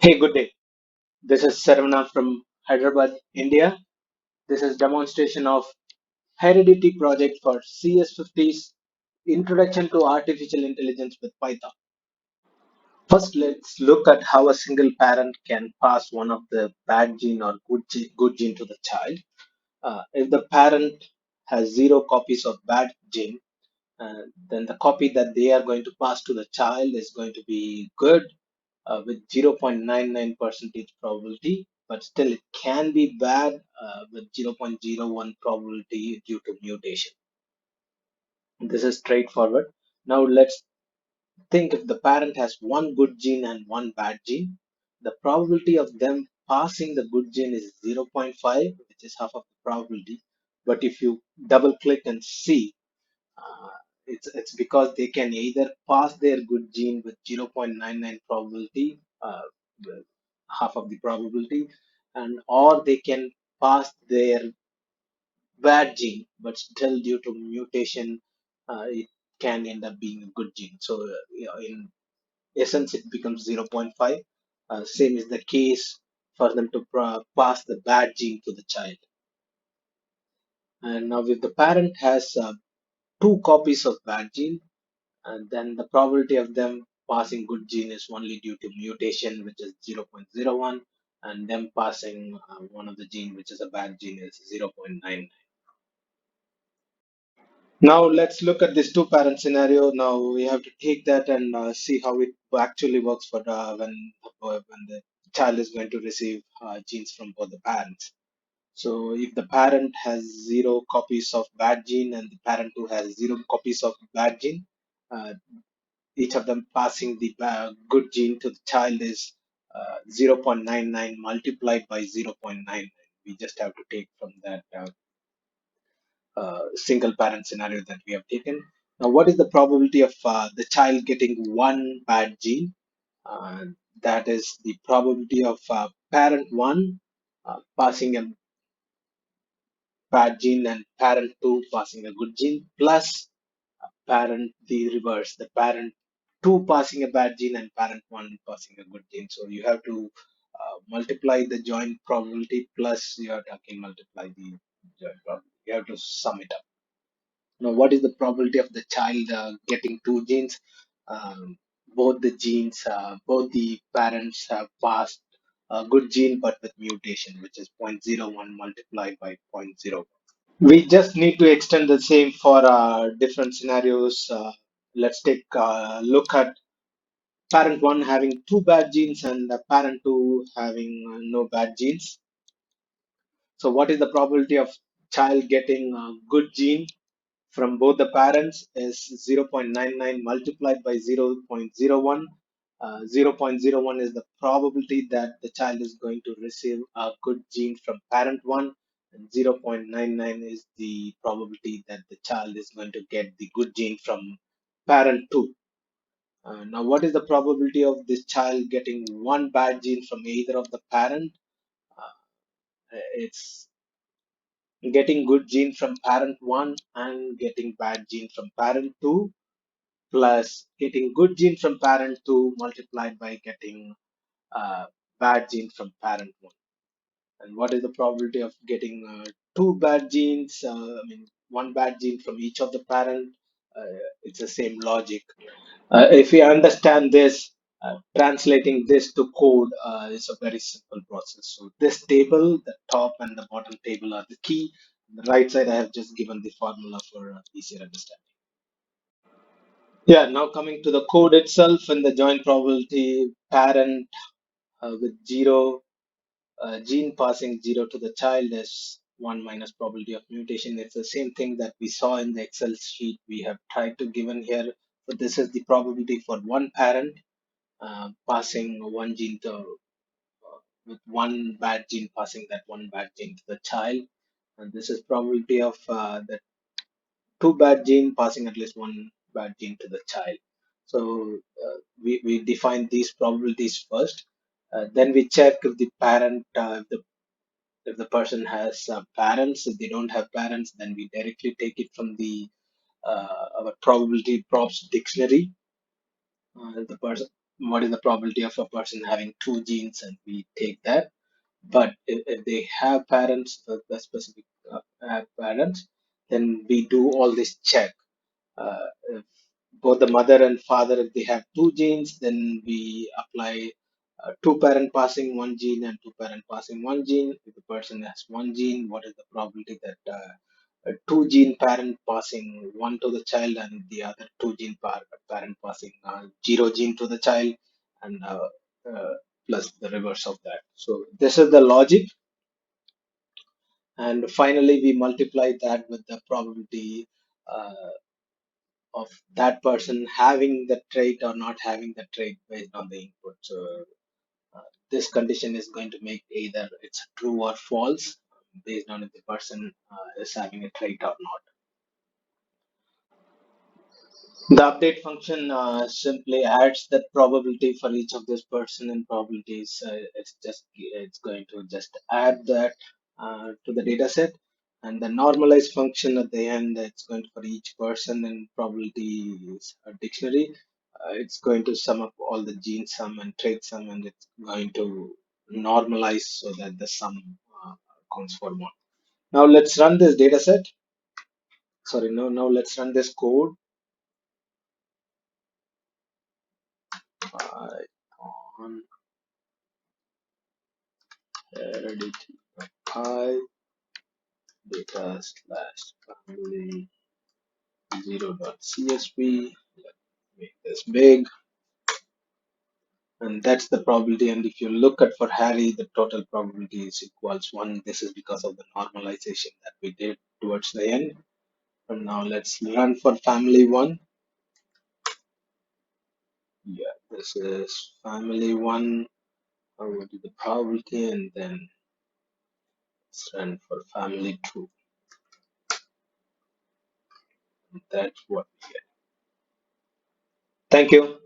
Hey, good day. This is Saravana from Hyderabad, India. This is demonstration of Heredity project for CS50's Introduction to Artificial Intelligence with Python. First, let's look at how a single parent can pass one of the bad gene or good gene to the child. If the parent has zero copies of bad gene, then the copy that they are going to pass to the child is going to be good with 0.99 percentage probability, but still it can be bad with 0.01 probability due to mutation. This is straightforward. Now let's think if the parent has one good gene and one bad gene, the probability of them passing the good gene is zero point 0.5, which is half of the probability. But if you double click and see, uh, it's because they can either pass their good gene with 0.99 probability, with half of the probability, and or they can pass their bad gene, but still due to mutation, it can end up being a good gene. So in essence, it becomes zero point 0.5. Same is the case for them to pass the bad gene to the child. And now, if the parent has two copies of bad gene, and then the probability of them passing good gene is only due to mutation, which is 0.01, and them passing one of the gene, which is a bad gene, is 0.9. Now let's look at this two parent scenario. Now we have to take that and see how it actually works for when the child is going to receive genes from both the parents. So if the parent has zero copies of bad gene and the parent who has zero copies of bad gene, uh, each of them passing the good gene to the child is 0.99 multiplied by 0.99. We just have to take from that single parent scenario that we have taken. Now, what is the probability of the child getting one bad gene? Uh, that is the probability of parent one passing a bad gene and parent two passing a good gene plus parent the reverse, the parent two passing a bad gene and parent one passing a good gene. So you have to multiply the joint probability plus you have to again multiply the joint probability. You have to sum it up. Now, what is the probability of the child getting two genes? Both the genes, both the parents have passed a good gene but with mutation, which is 0.01 multiplied by zero point 0.01. We just need to extend the same for different scenarios. Let's take a look at parent one having two bad genes and parent two having no bad genes. So, what is the probability of child getting a good gene from both the parents is 0.99 multiplied by 0.01. 0.01 is the probability that the child is going to receive a good gene from parent 1, and 0.99 is the probability that the child is going to get the good gene from parent 2. Now, what is the probability of this child getting one bad gene from either of the parent? It's getting good gene from parent 1 and getting bad gene from parent 2 plus getting good gene from parent 2 multiplied by getting bad gene from parent 1. And what is the probability of getting two bad genes? I mean, one bad gene from each of the parent. It's the same logic. If we understand this, translating this to code is a very simple process. So this table, the top and the bottom table are the key. On the right side, I have just given the formula for easier understanding. Yeah, now coming to the code itself and the joint probability parent with zero gene passing zero to the child is one minus probability of mutation. It's the same thing that we saw in the Excel sheet we have tried to given here. So this is the probability for one parent passing one gene to with one bad gene passing that one bad gene to the child, and this is probability of the two bad gene passing at least one bad gene to the child. So we define these probabilities first. Then we check if the parent, if the person has parents. If they don't have parents, then we directly take it from the our probability props dictionary. The person. what is the probability of a person having two genes, and we take that. But if they have parents, the specific have parents, then we do all this check. If both the mother and father, if they have two genes, then we apply two parent passing one gene and two parent passing one gene. If the person has one gene, what is the probability that a two gene parent passing one to the child and the other two gene parent passing zero gene to the child, and uh, plus the reverse of that. So this is the logic, and finally we multiply that with the probability of that person having the trait or not having the trait based on the input. So this condition is going to make either it's true or false based on if the person is having a trait or not. The update function simply adds that probability for each of this person and probabilities. It's going to just add that to the data set, and the normalize function at the end, it's going to, for each person and probabilities dictionary. It's going to sum up all the gene sum and trait sum, and it's going to normalize so that the sum counts for one. Now let's run this data set. Sorry, no, now let's run this code. On Heredity pi data slash family 0.csv. Let me make this big, and that's the probability. And if you look at for Harry, the total probability is equals one. This is because of the normalization that we did towards the end. And now let's run for family one. Yeah, this is family one. I will do the probability, and then let's run for family two. That's what we get. Thank you.